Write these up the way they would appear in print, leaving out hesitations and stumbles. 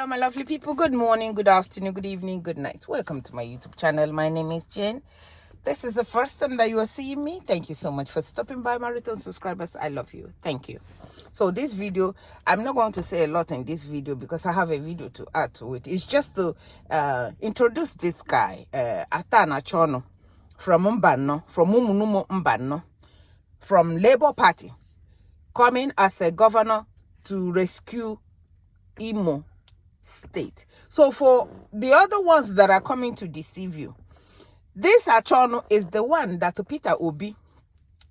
Hello, my lovely people. Good morning, good afternoon, good evening, good night. Welcome to my YouTube channel. My name is Jane. This is the first time that you are seeing me. Thank you so much for stopping by. My return subscribers, I love you. Thank you. So this video, I'm not going to say a lot in this video because I have a video to add to it. It's just to introduce this guy, Achonu, from Mbano, from Umunumo Mbano, from Labour Party, coming as a governor to rescue Imo State. So for the other ones that are coming to deceive you, this Achonu is the one that Peter Obi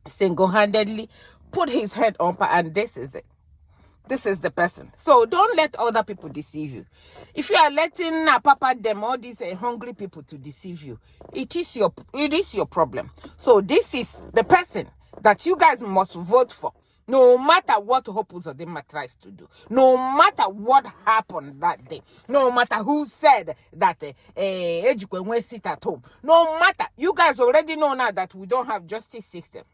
single-handedly put his head on, and this is it. This is the person. So don't let other people deceive you. If you are letting Papa them, all these hungry people to deceive you, it is your problem. So this is the person that you guys must vote for. No matter what Hoppus Odema tries to do, no matter what happened that day, no matter who said that Ejikwe won't sit at home, no matter, you guys already know now that we don't have justice system.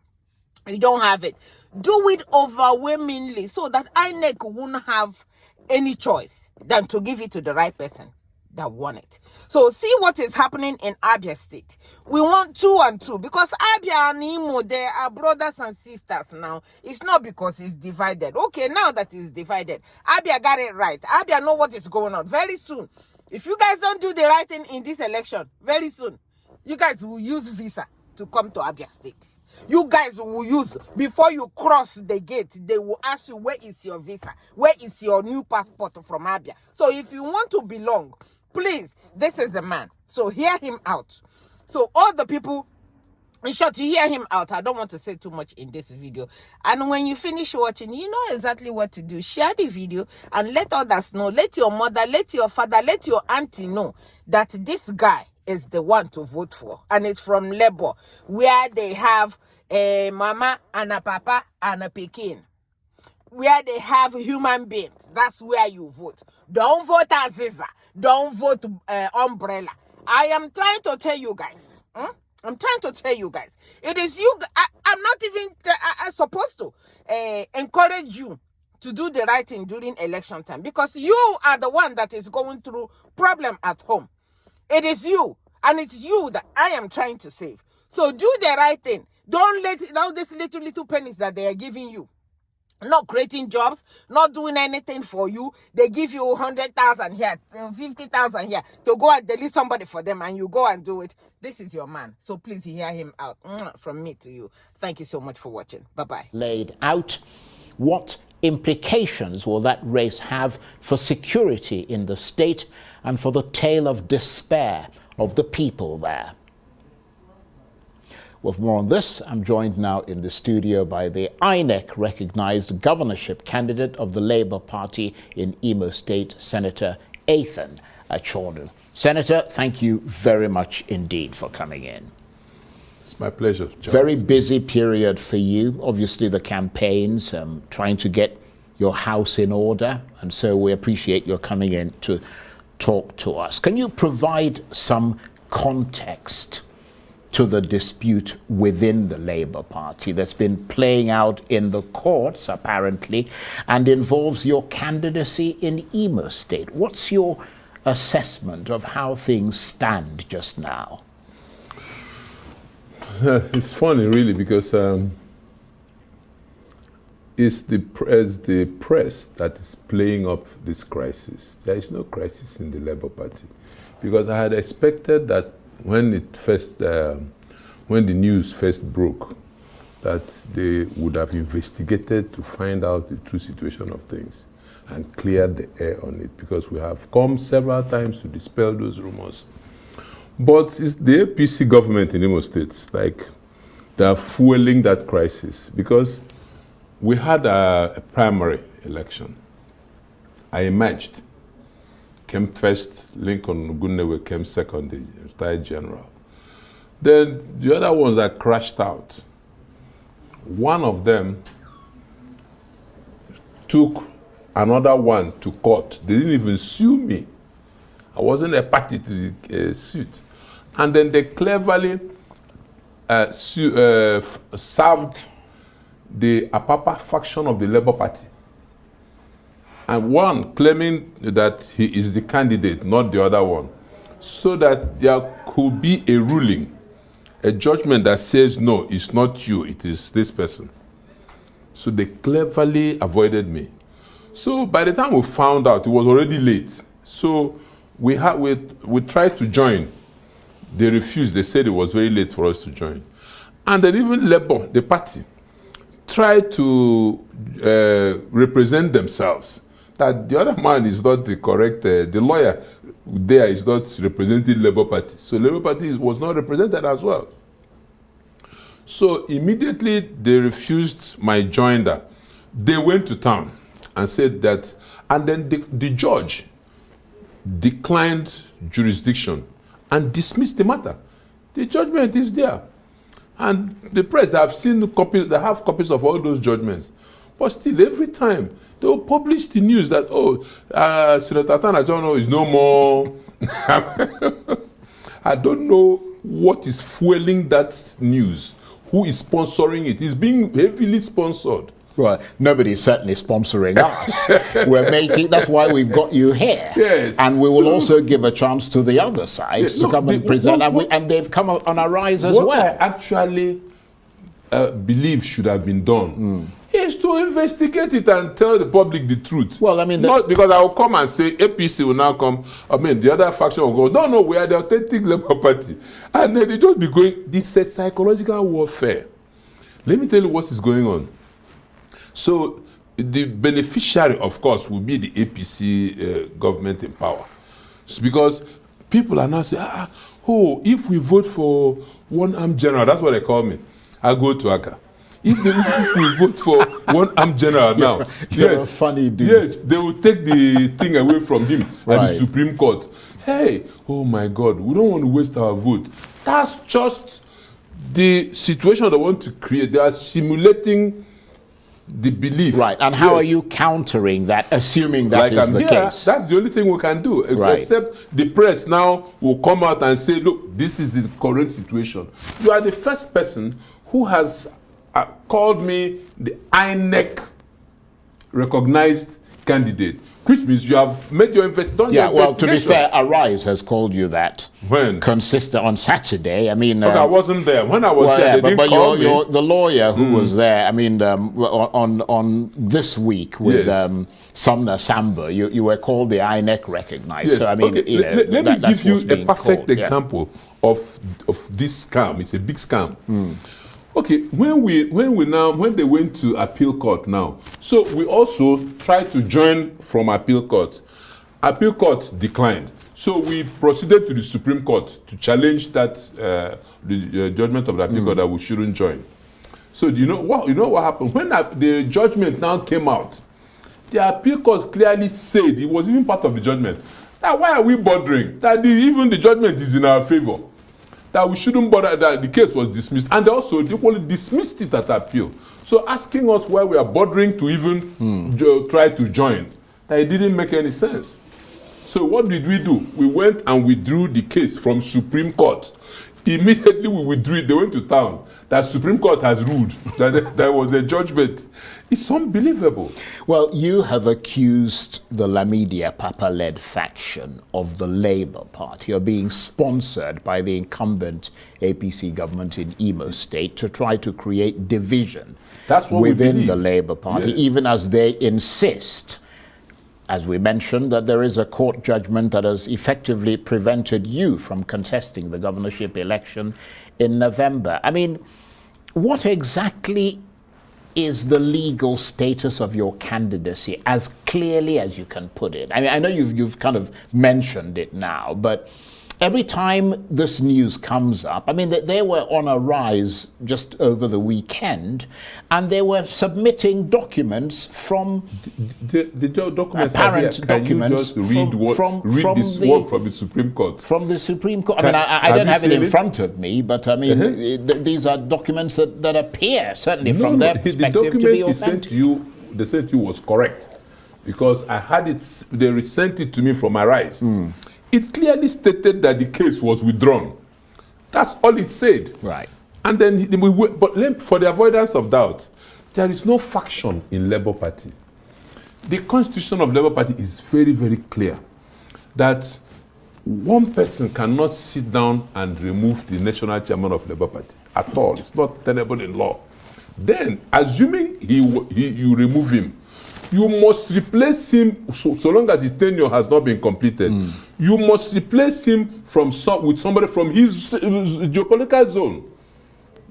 You don't have it. Do it overwhelmingly so that INEC won't have any choice than to give it to the right person that won it. So see what is happening in Abia State. We want 2 and 2 because Abia and Imo, they are brothers and sisters now. It's not because it's divided. Okay, now that it's divided, Abia got it right. Abia know what is going on. Very soon, if you guys don't do the right thing in this election, very soon, you guys will use visa to come to Abia State. You guys will use, before you cross the gate, they will ask you, where is your visa? Where is your new passport from Abia? So if you want to belong, please, this is the man. So hear him out. So all the people, in short, you hear him out. I don't want to say too much in this video. And when you finish watching, you know exactly what to do. Share the video and let others know. Let your mother, let your father, let your auntie know that this guy is the one to vote for. And it's from Labour, where they have a mama and a papa and a pikin. Where they have human beings. That's where you vote. Don't vote Aziza. Don't vote Umbrella. I am trying to tell you guys. I'm trying to tell you guys. It is you. I'm not even supposed to encourage you to do the right thing during election time. Because you are the one that is going through problem at home. It is you. And it's you that I am trying to save. So do the right thing. Don't let all these little pennies that they are giving you. Not creating jobs, not doing anything for you. They give you 100,000 here, 50,000 here to go and delete somebody for them, and you go and do it. This is your man. So please hear him out. From me to you. Thank you so much for watching. Bye-bye. Laid out. What implications will that race have for security in the state and for the tale of despair of the people there? With more on this, I'm joined now in the studio by the INEC-recognized governorship candidate of the Labour Party in Imo State, Senator Achonu. Senator, thank you very much indeed for coming in. It's my pleasure, Charles. Very busy period for you. Obviously, the campaigns, trying to get your house in order, and so we appreciate your coming in to talk to us. Can you provide some context to the dispute within the Labour Party that's been playing out in the courts, apparently, and involves your candidacy in Imo State? What's your assessment of how things stand just now? It's funny, really, because it's the press that is playing up this crisis. There is no crisis in the Labour Party, because I had expected that when the news first broke, that they would have investigated to find out the true situation of things and cleared the air on it, because we have come several times to dispel those rumors. But it's the APC government in Imo State, like, they are fueling that crisis, because we had a primary election. I emerged. Came first, Lincoln Ogunnewe came second, the retired general. Then the other ones that crashed out. One of them took another one to court. They didn't even sue me. I wasn't a party to the suit. And then they cleverly served the Apapa faction of the Labour Party. and one claiming that he is the candidate, not the other one, so that there could be a ruling, a judgment that says, no, it's not you, it is this person. So they cleverly avoided me. So by the time we found out, it was already late. So we tried to join. They refused. They said it was very late for us to join. And then even Labour, the party, tried to represent themselves. That the other man is not the correct, the lawyer there is not representing Labour Party. So Labour Party was not represented as well. So immediately they refused my joinder. They went to town and said that, and then the judge declined jurisdiction and dismissed the matter. The judgment is there. And the press, they have seen copies, they have copies of all those judgments. But still, every time, they will publish the news that, Senator Achonu is no more. I don't know what is fueling that news. Who is sponsoring it? It's being heavily sponsored. Well, nobody's certainly sponsoring us. We're making, that's why we've got you here. Yes. And we will also give a chance to the other side to come and present. And they've come on a rise as well. What I actually believe should have been done is to investigate it and tell the public the truth. Well, I mean, not because I will come and say APC will now come. I mean, the other faction will go, no, we are the authentic Labour Party. And then they just be going, this is psychological warfare. Let me tell you what is going on. So the beneficiary, of course, will be the APC government in power. So because people are now saying, if we vote for one armed general, that's what they call me, I go to Aka. If we vote for one armed general now, you're a funny dude. Yes, they will take the thing away from him at the Supreme Court. Hey, oh my God, we don't want to waste our vote. That's just the situation they want to create. They are simulating the belief. Right, and how are you countering that, assuming that is the case? That's the only thing we can do, except the press now will come out and say, look, this is the current situation. You are the first person who has called me the INEC recognized candidate, which means you have made your investigation. Yeah, well, to be fair, Arise has called you that. When? Consistent on Saturday. I mean, I wasn't there. When I was there, they didn't call me. The lawyer who was there, I mean, on this week with Sumner Samba, you were called the INEC recognized. Yes. So, I mean, let me give you a perfect example of this scam. It's a big scam. Okay, when they went to appeal court now, so we also tried to join from appeal court. Appeal court declined. So we proceeded to the Supreme Court to challenge that the judgment of the appeal court that we shouldn't join. So you know what happened? When the judgment now came out, the appeal court clearly said, it was even part of the judgment, that why are we bothering? That even the judgment is in our favor. That we shouldn't bother, that the case was dismissed. And also, they only dismissed it at appeal. So asking us why we are bothering to even try to join, that it didn't make any sense. So what did we do? We went and withdrew the case from Supreme Court. Immediately we withdrew it. They went to town. That Supreme Court has ruled that there was a judgment. It's unbelievable. Well, you have accused the Lamidia Papa-led faction of the Labour Party of being sponsored by the incumbent APC government in Imo State to try to create division within the Labour Party, even as they insist, as we mentioned, that there is a court judgment that has effectively prevented you from contesting the governorship election in November. I mean, what exactly is the legal status of your candidacy, as clearly as you can put it? I mean, I know you've kind of mentioned it now, but every time this news comes up, I mean, they were on a rise just over the weekend, and they were submitting documents from the documents apparent documents. Can you just read this word from the Supreme Court? From the Supreme Court. I don't have it in front of me, but I mean, these are documents that appear, certainly from their perspective, the document to be authentic. They sent you was correct, because I had it. They sent it to me from Arise. It clearly stated that the case was withdrawn. That's all it said. Right. And then but for the avoidance of doubt, there is no faction in Labour Party. The constitution of Labour Party is very, very clear that one person cannot sit down and remove the national chairman of Labour Party at all. It's not tenable in law. Then, assuming you remove him, you must replace him so long as his tenure has not been completed. You must replace him with somebody from his geopolitical zone.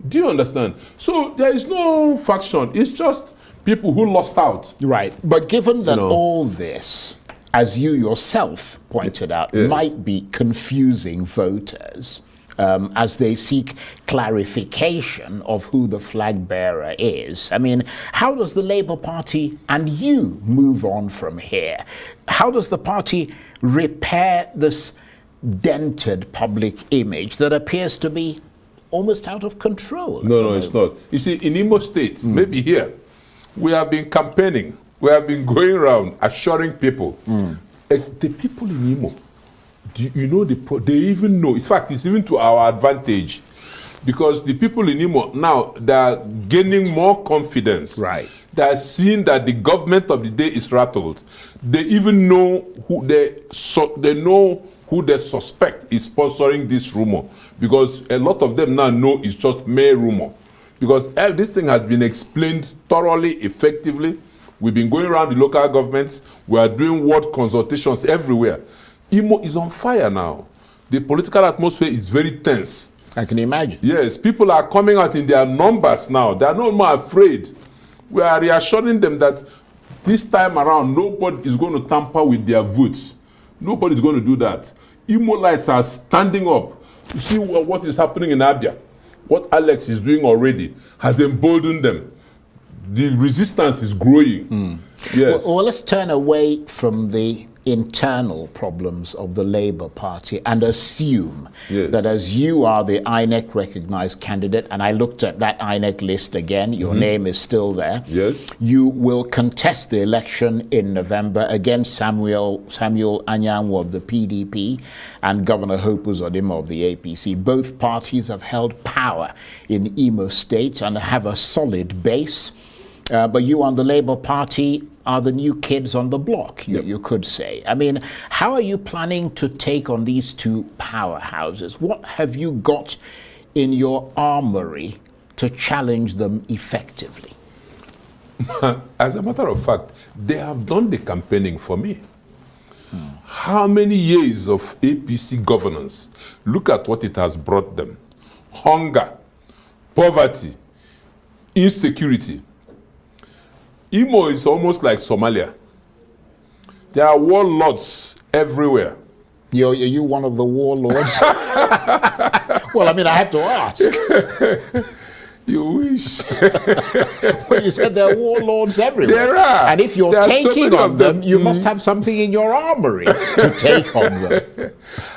Do you understand? So there is no faction. It's just people who lost out. Right. But given that all this, as you yourself pointed out, might be confusing voters as they seek clarification of who the flag bearer is. I mean, how does the Labour Party and you move on from here? How does the party repair this dented public image that appears to be almost out of control? No, it's not. You see, in Imo State, maybe here, we have been campaigning. We have been going around assuring people. The people in Imo, you know, they even know. In fact, it's even to our advantage, because the people in Imo now, they are gaining more confidence. Right. They are seeing that the government of the day is rattled. They even know who they suspect is sponsoring this rumor, because a lot of them now know it's just mere rumor, because this thing has been explained thoroughly, effectively. We've been going around the local governments. We are doing ward consultations everywhere. Imo is on fire now. The political atmosphere is very tense. I can imagine. Yes, people are coming out in their numbers now. They are no more afraid. We are reassuring them that this time around, nobody is going to tamper with their votes. Nobody is going to do that. Imolites are standing up. You see what is happening in Abia. What Alex is doing already has emboldened them. The resistance is growing. Yes. Well, let's turn away from the internal problems of the Labour Party and assume that as you are the INEC recognized candidate, and I looked at that INEC list again, your name is still there, you will contest the election in November against Samuel Anyanwu of the PDP and Governor Hope Uzodimma of the APC. Both parties have held power in Imo State and have a solid base. But you on the Labour Party are the new kids on the block, you could say. I mean, how are you planning to take on these two powerhouses? What have you got in your armory to challenge them effectively? As a matter of fact, they have done the campaigning for me. How many years of APC governance? Look at what it has brought them. Hunger, poverty, insecurity. Imo is almost like Somalia. There are warlords everywhere. Are you one of the warlords? Well, I mean, I have to ask. You wish. Well, you said there are warlords everywhere. There are. And if you're taking on them, you must have something in your armory to take on them.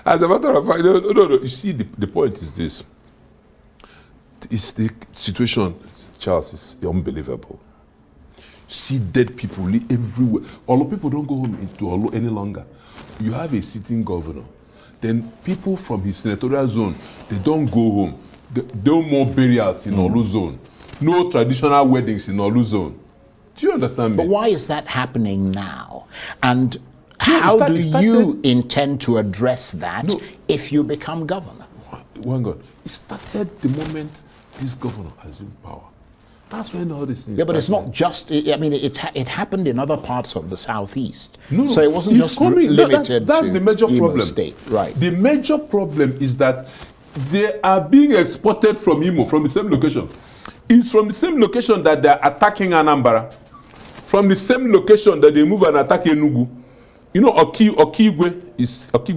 As a matter of fact, no. You see, the point is this. It's the situation, Charles, is unbelievable. See dead people everywhere. Olo people don't go home into Olo any longer. You have a sitting governor. Then people from his senatorial zone, they don't go home. No more burials in Olu zone. No traditional weddings in Olu zone. Do you understand me? But why is that happening now? And how do you intend to address that if you become governor? One God. It started the moment this governor assumed power. That's when all these things. Yeah, but it's not just. I mean, it happened in other parts of the southeast. No, so it wasn't just limited that's to the major Imo problem. State, right? The major problem is that they are being exported from Imo, from the same location. It's from the same location that they are attacking Anambra. From the same location that they move and attack Enugu. You know, Okigwe is at the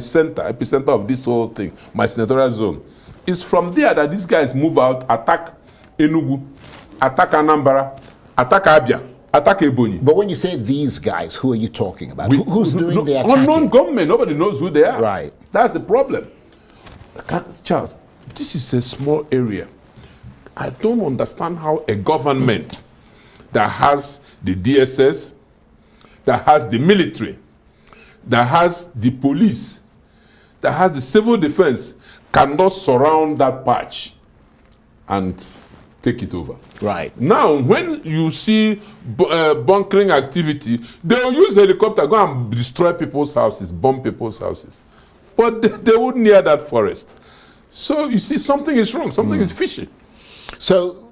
epicenter of this whole thing. My senatorial zone. It's from there that these guys move out, attack Enugu, attack Anambra, attack Abia, attack Ebonyi. But when you say these guys, who are you talking about? Who's doing the attacking? Unknown government. Nobody knows who they are. Right. That's the problem. Charles, this is a small area. I don't understand how a government that has the DSS, that has the military, that has the police, that has the civil defense, cannot surround that patch and take it over. Right. Now, when you see bunkering activity, they'll use helicopter, go and destroy people's houses, bomb people's houses. But they wouldn't near that forest. So you see, something is wrong, something is fishy. So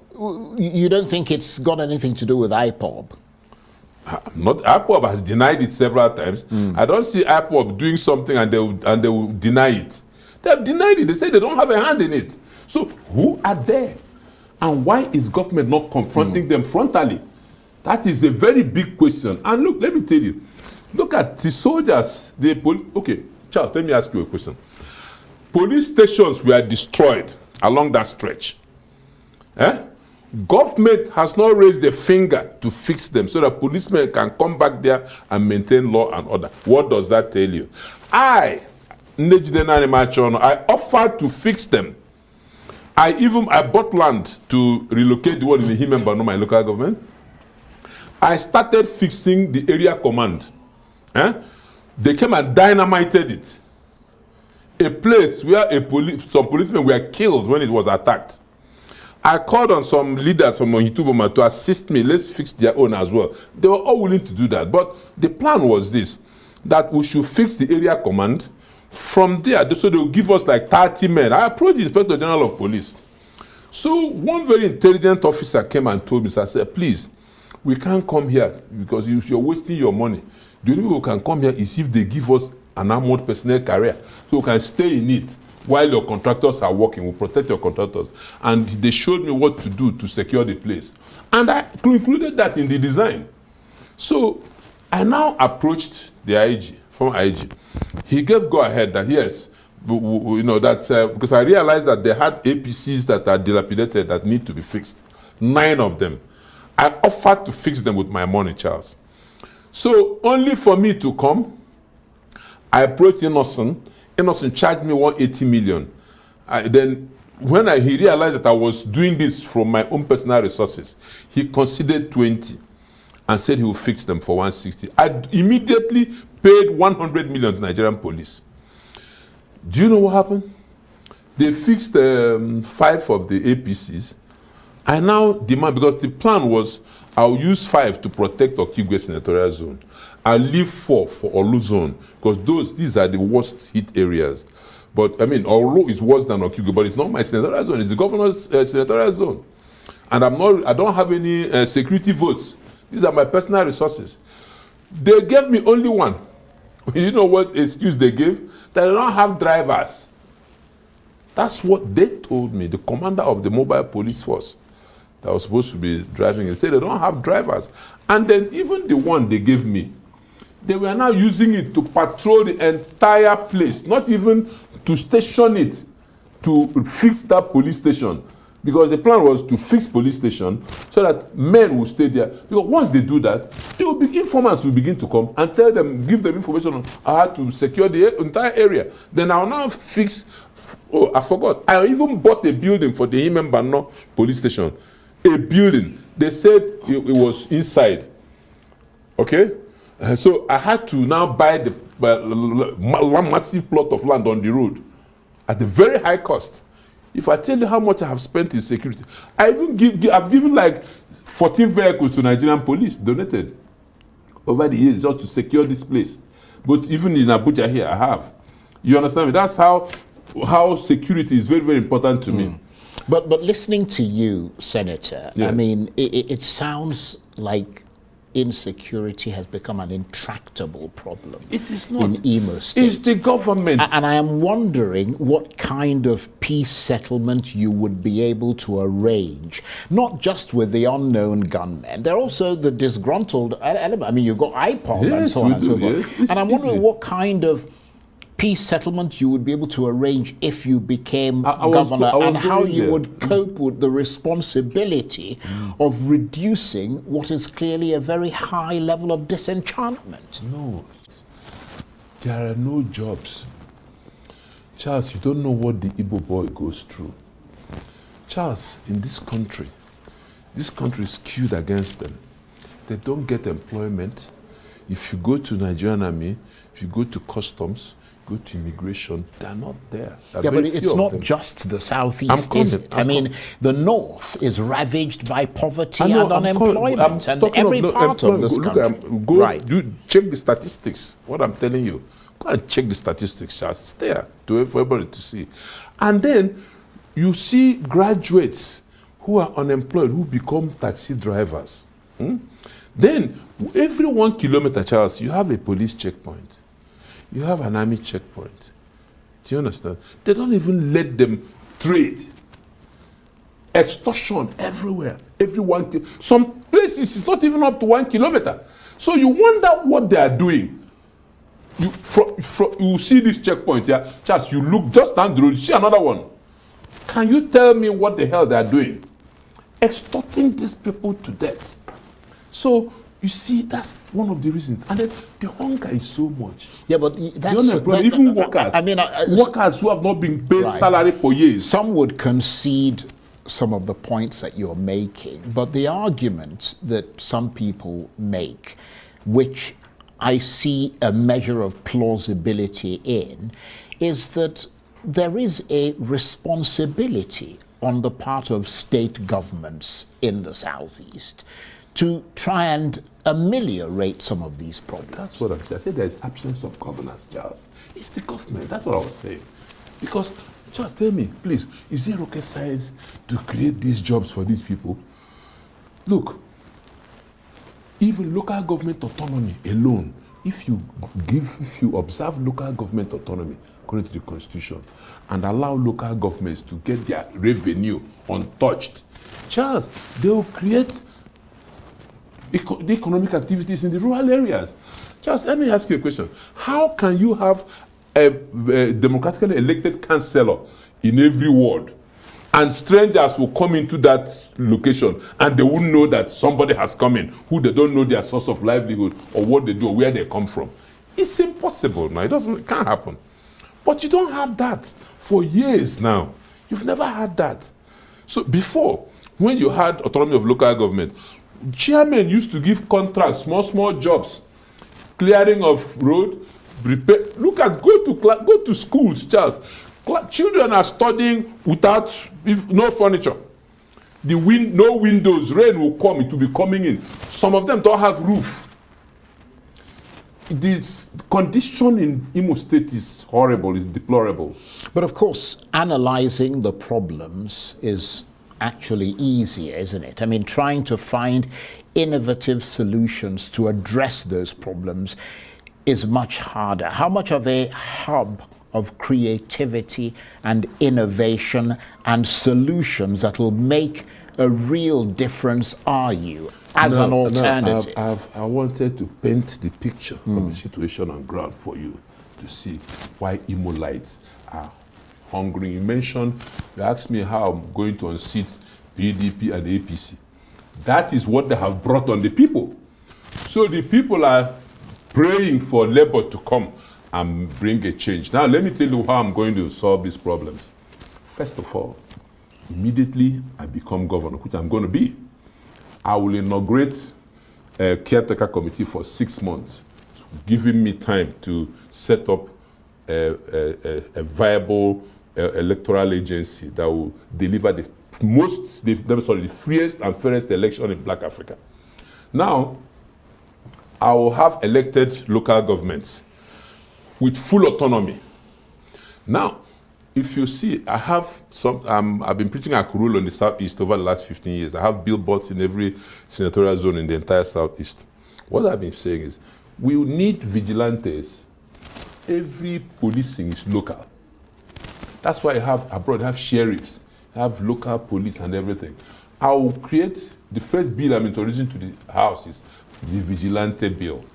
you don't think it's got anything to do with IPOB? Not IPOB has denied it several times. I don't see IPOB doing something and they will deny it. They have denied it. They say they don't have a hand in it. So who are there? And why is government not confronting them frontally? That is a very big question. And look, let me tell you. Look at the soldiers. Okay, Charles, let me ask you a question. Police stations were destroyed along that stretch. Government has not raised a finger to fix them so that policemen can come back there and maintain law and order. What does that tell you? I offered to fix them. I bought land to relocate the one in the Himemba, my local government. I started fixing the area command. They came and dynamited it. A place where some policemen were killed when it was attacked. I called on some leaders from Ohituboma to assist me. Let's fix their own as well. They were all willing to do that. But the plan was this, that we should fix the area command. From there, so they will give us like 30 men. I approached the Inspector General of Police. So one very intelligent officer came and told me, so I said, please, we can't come here because you're wasting your money. The only way we can come here is if they give us an armored personnel carrier, so we can stay in it while your contractors are working. We'll protect your contractors. And they showed me what to do to secure the place. And I included that in the design. So I now approached the IG, former IG. He gave go ahead that yes, because I realized that they had APCs that are dilapidated that need to be fixed. 9 of them. I offered to fix them with my money, Charles. So only for me to come, I approached Innocent. Innocent charged me 180 million. Then when he realized that I was doing this from my own personal resources, he considered 20 and said he would fix them for 160. I immediately paid 100 million to Nigerian police. Do you know what happened? They fixed 5 of the APCs. I now demand, because the plan was I'll use 5 to protect Okigwe senatorial zone. I'll leave 4 for Olu zone, because these are the worst hit areas. But I mean, Olu is worse than Okigwe, but it's not my senatorial zone, it's the governor's senatorial zone. And I don't have any security votes. These are my personal resources. They gave me only 1. You know what excuse they gave? That they don't have drivers. That's what they told me, the commander of the mobile police force that was supposed to be driving. They said they don't have drivers. And then even the one they gave me, they were now using it to patrol the entire place, not even to station it, to fix that police station. Because the plan was to fix police station so that men will stay there. Because once they do that, informants will begin to come and tell them, give them information on how to secure the entire area. Then I'll now fix. Oh, I forgot. I even bought a building for the Himembano police station. A building. They said it was inside. Okay? So I had to now buy the massive plot of land on the road at a very high cost. If I tell you how much I have spent in security, I've given like 14 vehicles to Nigerian police, donated over the years just to secure this place. But even in Abuja here, I have. You understand me? That's how security is very, very important to me. But listening to you, Senator, Yeah. I mean, it sounds like insecurity has become an intractable problem. It is not. In Imo State. It's the government. And I am wondering what kind of peace settlement you would be able to arrange, not just with the unknown gunmen. There are also the disgruntled element. I mean, you've got IPOB and so on and so forth. Yes, and I'm wondering what kind of peace settlement you would be able to arrange if you became governor, and how you would cope with the responsibility of reducing what is clearly a very high level of disenchantment. No, there are no jobs. Charles, you don't know what the Igbo boy goes through. Charles, in this country is skewed against them. They don't get employment. If you go to Nigerian army, if you go to customs, go to immigration, they're not there. Yeah, but it's not just the southeast, is it? I mean, the north is ravaged by poverty and unemployment, and every part of this country. Check the statistics. What I'm telling you, go and check the statistics, Charles. It's there for everybody to see. And then you see graduates who are unemployed who become taxi drivers. Then every 1 kilometer, Charles, you have a police checkpoint. You have an army checkpoint. Do you understand? They don't even let them trade. Extortion everywhere. Some places it's not even up to 1 kilometer. So you wonder what they are doing. You see this checkpoint here, Charles, you look just down the road, you see another one. Can you tell me what the hell they are doing? Extorting these people to death. So you see, that's one of the reasons. And then the hunger is so much. Yeah, but that's... Even workers. I mean, workers who have not been paid salary for years. Some would concede some of the points that you're making, but the argument that some people make, which I see a measure of plausibility in, is that there is a responsibility on the part of state governments in the Southeast to try and ameliorate some of these problems. That's what I'm saying. I said there's absence of governance, Charles. It's the government. That's what I was saying. Because, Charles, tell me, please, is there rocket science to create these jobs for these people? Look, even local government autonomy alone, if you observe local government autonomy according to the Constitution and allow local governments to get their revenue untouched, Charles, they will create the economic activities in the rural areas. Charles, let me ask you a question. How can you have a democratically elected councillor in every ward and strangers will come into that location and they won't know that somebody has come in who they don't know their source of livelihood or what they do or where they come from? It's impossible now. It can't happen. But you don't have that for years now. You've never had that. So before, when you had autonomy of local government, chairmen used to give contracts, small jobs, clearing of road, repair. Look at go to schools, Charles. Children are studying without no furniture. No windows. Rain will come. It will be coming in. Some of them don't have roof. The condition in Imo State is horrible. It's deplorable. But of course, analyzing the problems is actually easier, isn't it? I mean, trying to find innovative solutions to address those problems is much harder. How much of a hub of creativity and innovation and solutions that will make a real difference are you as an alternative? I wanted to paint the picture of the situation on ground for you to see why Imolites are hungry. You asked me how I'm going to unseat PDP and APC. That is what they have brought on the people. So the people are praying for Labour to come and bring a change. Now let me tell you how I'm going to solve these problems. First of all, immediately I become governor, which I'm going to be. I will inaugurate a caretaker committee for 6 months, giving me time to set up a viable electoral agency that will deliver the freest and fairest election in Black Africa. Now, I will have elected local governments with full autonomy. Now, if you see, I've been preaching Achonu in the Southeast over the last 15 years. I have billboards in every senatorial zone in the entire Southeast. What I've been saying is, we need vigilantes. Every policing is local. That's why abroad you have sheriffs, you have local police and everything. I will create, the first bill I'm introducing to the House is the vigilante bill,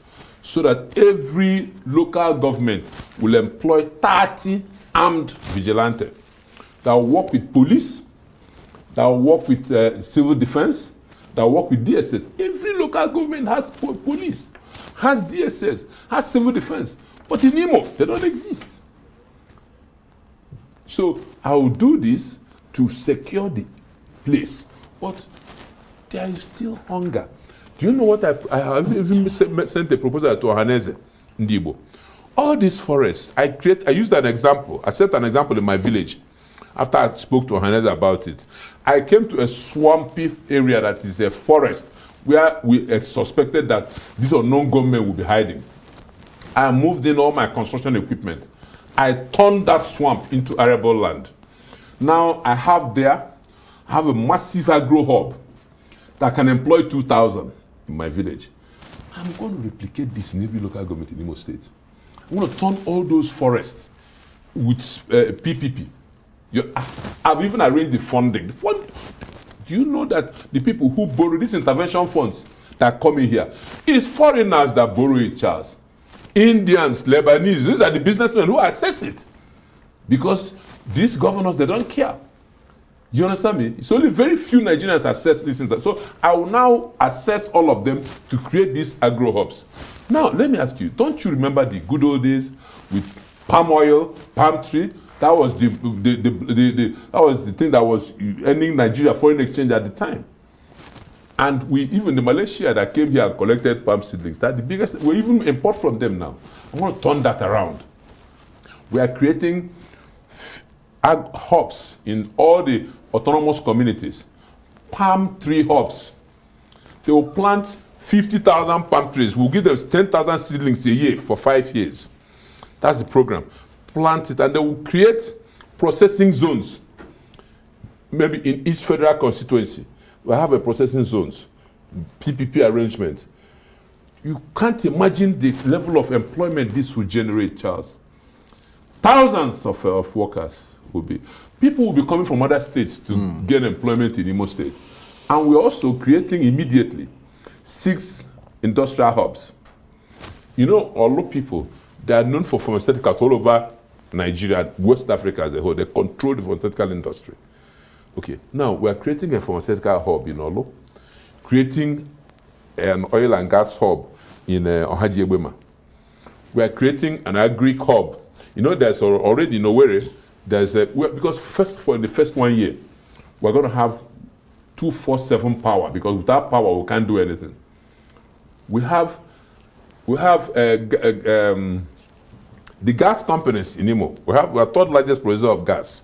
so that every local government will employ 30 armed vigilante that will work with police, that will work with civil defense, that will work with DSS. Every local government has police, has DSS, has civil defense, but in Imo, they don't exist. So I will do this to secure the place, but there is still hunger. Do you know what I have even sent a proposal to Ohaneze Ndibo All these forests, I used an example. I set an example in my village. After I spoke to Hanez about it, I came to a swampy area that is a forest where we suspected that this unknown government would be hiding. I moved in all my construction equipment. I turned that swamp into arable land. Now I have a massive agro hub that can employ 2,000 in my village. I'm going to replicate this in every local government in Imo State. I'm going to turn all those forests with PPP. I've even arranged the funding. Do you know that the people who borrow these intervention funds that come in here, it's foreigners that borrow it, Charles. Indians, Lebanese, these are the businessmen who assess it. Because these governors, they don't care. You understand me? It's only very few Nigerians assess this. So I will now assess all of them to create these agro hubs. Now, let me ask you, don't you remember the good old days with palm oil, palm tree? That was the thing that was earning Nigeria foreign exchange at the time. And even the Malaysia that came here and collected palm seedlings, that the biggest, we even import from them now. I want to turn that around. We are creating hubs in all the autonomous communities, palm tree hubs. They will plant 50,000 palm trees. We'll give them 10,000 seedlings a year for 5 years. That's the program. Plant it, and they will create processing zones. Maybe in each federal constituency, we'll have a processing zones, PPP arrangement. You can't imagine the level of employment this will generate, Charles. Thousands of workers will be. People will be coming from other states to gain employment in Imo State. And we're also creating immediately 6 industrial hubs. You know, all people, they are known for pharmaceuticals all over Nigeria, West Africa as a whole. They control the pharmaceutical industry. Okay, now we're creating a pharmaceutical hub in Olo, creating an oil and gas hub in Ohaji-Egbema. We're creating an agri hub. You know, there's already in Owerri, because for the first 1 year, we're going to have 247 power, because without power, we can't do anything. We have the gas companies in Imo. We're third largest producer of gas.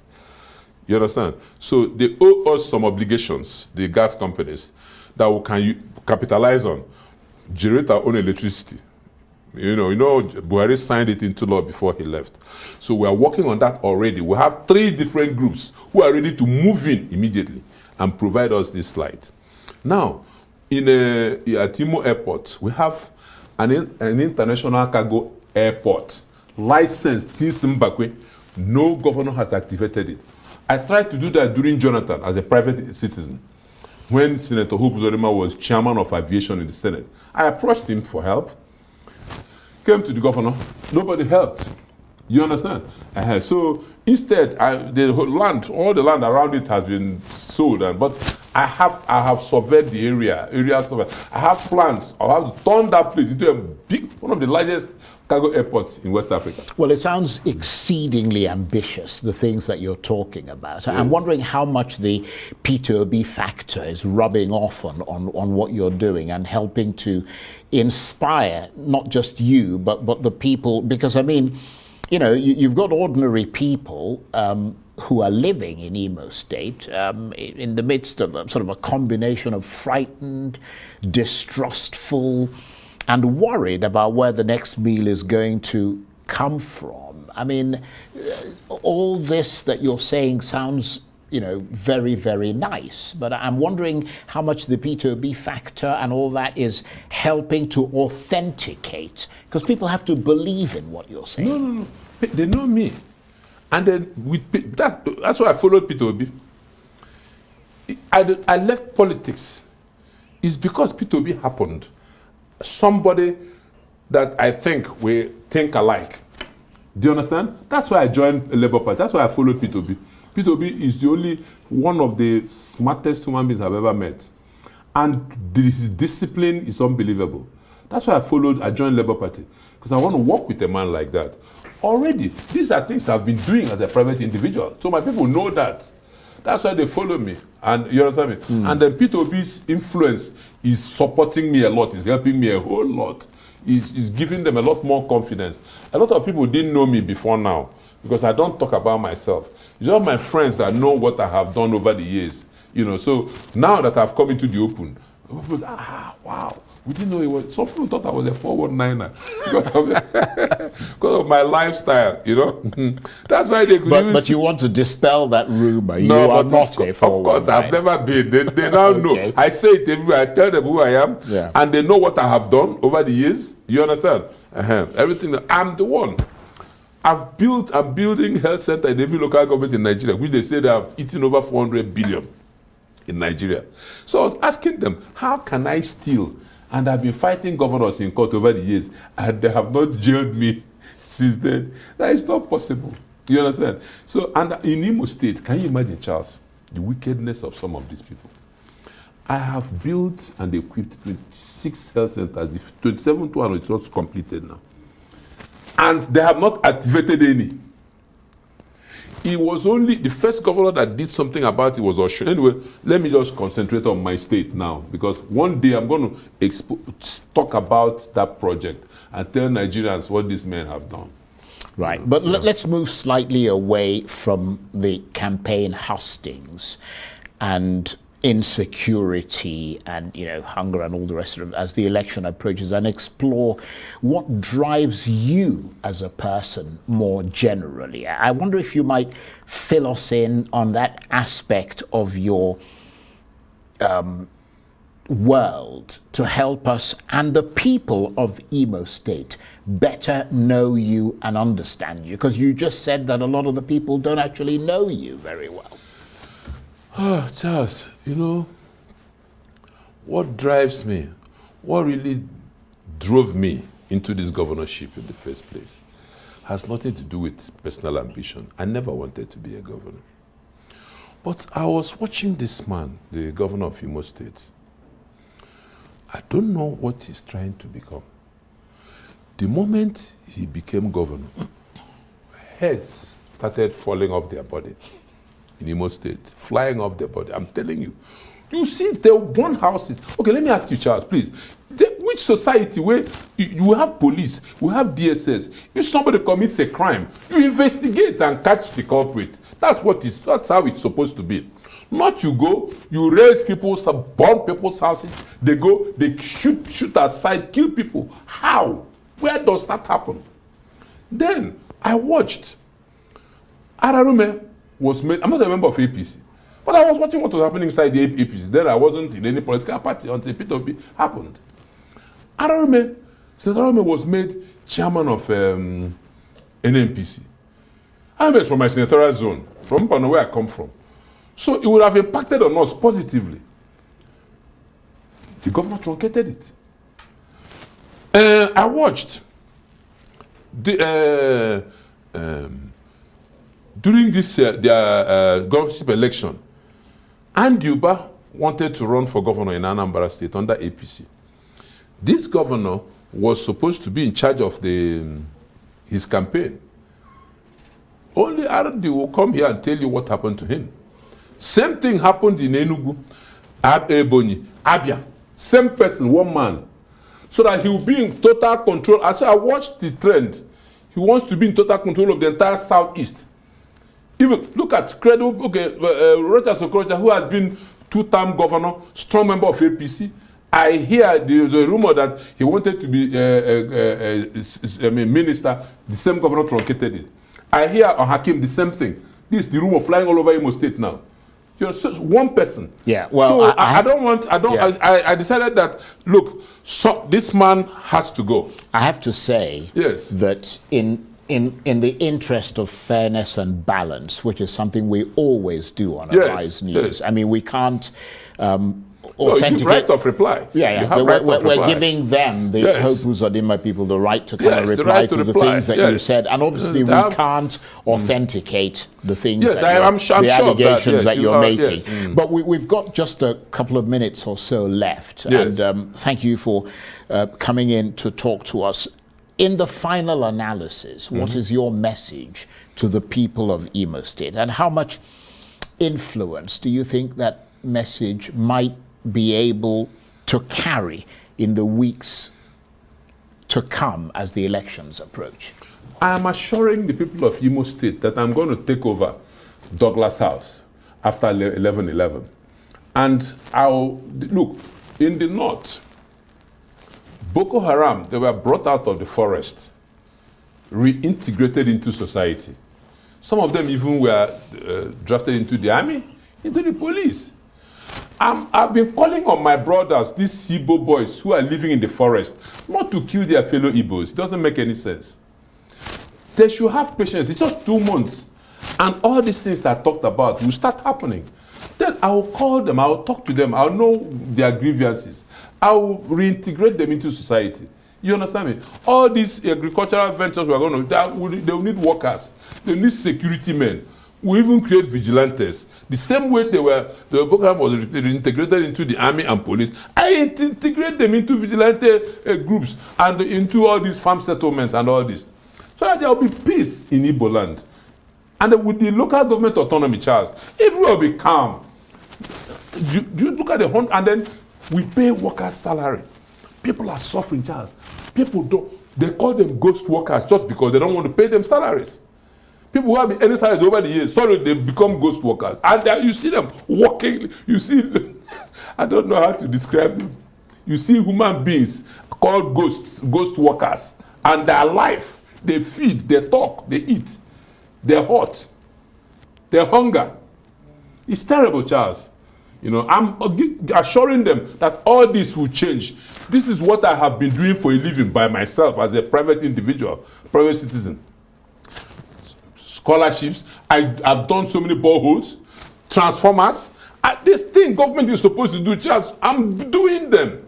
You understand? So they owe us some obligations, the gas companies, that we can capitalize on, generate our own electricity. You know, Buhari signed it into law before he left. So we are working on that already. We have 3 different groups who are ready to move in immediately and provide us this light. Now, at Imo Airport, we have an international cargo airport licensed since Mbakwe. No governor has activated it. I tried to do that during Jonathan as a private citizen. When Senator Hope Uzodinma was chairman of aviation in the Senate, I approached him for help. Came to the governor, nobody helped. You understand? So instead, all the land around it has been sold. But I have surveyed the area surveyed. I have plans. I have to turn that place into one of the largest cargo airports in West Africa. Well, it sounds exceedingly ambitious, the things that you're talking about. Yeah. I'm wondering how much the P2B factor is rubbing off on what you're doing and helping to inspire not just you, but the people. Because, I mean, you know, you've got ordinary people who are living in Imo State in the midst of sort of a combination of frightened, distrustful, and worried about where the next meal is going to come from. I mean, all this that you're saying sounds, you know, very, very nice, but I'm wondering how much the P2B factor and all that is helping to authenticate, because people have to believe in what you're saying. No. They know me. And then that's why I followed P2B. I left politics. It's because P2B happened. Somebody that I think we think alike. Do you understand? That's why I joined the Labour Party. That's why I followed P2B. P2B is the only one of the smartest human beings I've ever met. And his discipline is unbelievable. That's why I joined Labour Party. Because I want to work with a man like that. Already, these are things I've been doing as a private individual. So my people know that. That's why they follow me. And you understand me? And then P2B's influence is supporting me a lot. It's helping me a whole lot. is giving them a lot more confidence. A lot of people didn't know me before now because I don't talk about myself. It's all my friends that know what I have done over the years. So now that I've come into the open, people, wow. We didn't know it was. Some people thought I was a 419er because of my lifestyle, That's why they could use. But you want to dispel that rumor. You No, are but not a 419. of course, I've never been. They now know. I say it everywhere. I tell them who I am, and they know what I have done over the years. You understand? Everything. I'm the one. I'm building health center in every local government in Nigeria, which they say they have eaten over 400 billion in Nigeria. So I was asking them, how can I steal? And I've been fighting governors in court over the years, and they have not jailed me since then. That is not possible. You understand? So, and in Imo State, can you imagine, Charles, the wickedness of some of these people? I have built and equipped 26 health centers. The 27th one is just completed now. And they have not activated any. It was only the first governor that did something about it was Achonu. Anyway, let me just concentrate on my state now, because one day I'm going to talk about that project and tell Nigerians what these men have done. Right, but let's move slightly away from the campaign hustings and insecurity and hunger and all the rest of it as the election approaches, and explore what drives you as a person more generally. I wonder if you might fill us in on that aspect of your world to help us and the people of Imo State better know you and understand you, because you just said that a lot of the people don't actually know you very well. Oh, Charles, what drives me, what really drove me into this governorship in the first place has nothing to do with personal ambition. I never wanted to be a governor. But I was watching this man, the governor of Imo State. I don't know what he's trying to become. The moment he became governor, heads started falling off their body. In Imo State, flying off their body. I'm telling you. You see, there one house. Okay, let me ask you, Charles, please. Which society where you have police, we have DSS, if somebody commits a crime, you investigate and catch the culprit. That's how it's supposed to be. Not you go, you raise people, burn people's houses, they go, they shoot aside, kill people. How? Where does that happen? Then I watched Ararume was made. I'm not a member of APC, but I was watching what was happening inside the APC. Then I wasn't in any political party until P2P happened. Since Ararume was made chairman of NNPC. Ararume is from my senatorial zone, from where I come from. So it would have impacted on us positively. The governor truncated it. I watched during this governorship election, Andy Uba wanted to run for governor in Anambra State under APC. This governor was supposed to be in charge of his campaign. Only Andy will come here and tell you what happened to him. Same thing happened in Enugu, Ebonyi, Abia. Same person, one man. So that he will be in total control. As I watched the trend, he wants to be in total control of the entire Southeast. Even look at credible, Rochas Okorocha, who has been two-term governor, strong member of APC. I hear there's a rumor that he wanted to be a minister. The same governor truncated it. I hear on Hakim the same thing. This is the rumor flying all over Imo State now. So one person. Yeah. Well, so I decided that look, so this man has to go. I have to say that in the interest of fairness and balance, which is something we always do on Arise News. I mean, we can't authenticate. You have right of reply. We're giving them, the Hope Uzodinma people, the right to come and reply to the things that you said. And obviously we can't authenticate the things that the allegations that you're making. But we've got just a couple of minutes or so left. And thank you for coming in to talk to us. In the final analysis, what is your message to the people of Imo State? And how much influence do you think that message might be able to carry in the weeks to come as the elections approach? I am assuring the people of Imo State that I'm going to take over Douglas House after 11/11. And look, in the north, Boko Haram, they were brought out of the forest, reintegrated into society. Some of them even were drafted into the army, into the police. I've been calling on my brothers, these Igbo boys who are living in the forest, not to kill their fellow Igbos. It doesn't make any sense. They should have patience. It's just 2 months. And all these things that I talked about will start happening. Then I will call them, I will talk to them, I will know their grievances. I will reintegrate them into society. You understand me? All these agricultural ventures we are going to, they will need workers. They need security men. We even create vigilantes. The same way the Boko Haram was reintegrated into the army and police, I integrate them into vigilante groups and into all these farm settlements and all this. So that there will be peace in Igbo land. And with the local government autonomy, Charles, everyone will be calm. You look at the hunt, and then we pay workers' salary. People are suffering, Charles. People they call them ghost workers just because they don't want to pay them salaries. People who have been earning salaries over the years, sorry, they become ghost workers. And you see them walking, you see, I don't know how to describe them. You see human beings called ghost workers, and their life, they feed, they talk, they eat, they're hot, they're hunger. It's terrible, Charles. You know, I'm assuring them that all this will change. This is what I have been doing for a living by myself as a private individual, private citizen. Scholarships, I've done so many boreholes, transformers. This thing government is supposed to do, Charles, I'm doing them.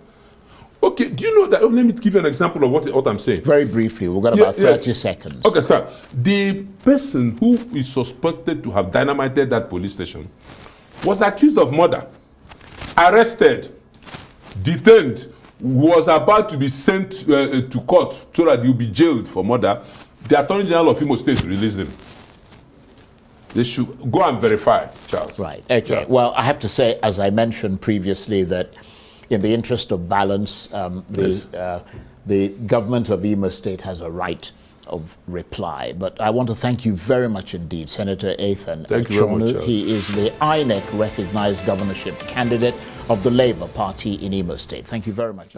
Okay, do you know that? Let me give you an example of what I'm saying. Very briefly, we've got about 30 seconds. Okay, sir. The person who is suspected to have dynamited that police station was accused of murder, arrested, detained, was about to be sent to court so that he'll be jailed for murder. The Attorney General of Imo State released him. They should go and verify, Charles. Right, okay. Yeah. Well, I have to say, as I mentioned previously, that in the interest of balance, the government of Imo State has a right of reply. But I want to thank you very much indeed, Senator Achonu. Thank you very much. He is the INEC recognized governorship candidate of the Labour Party in Imo State. Thank you very much.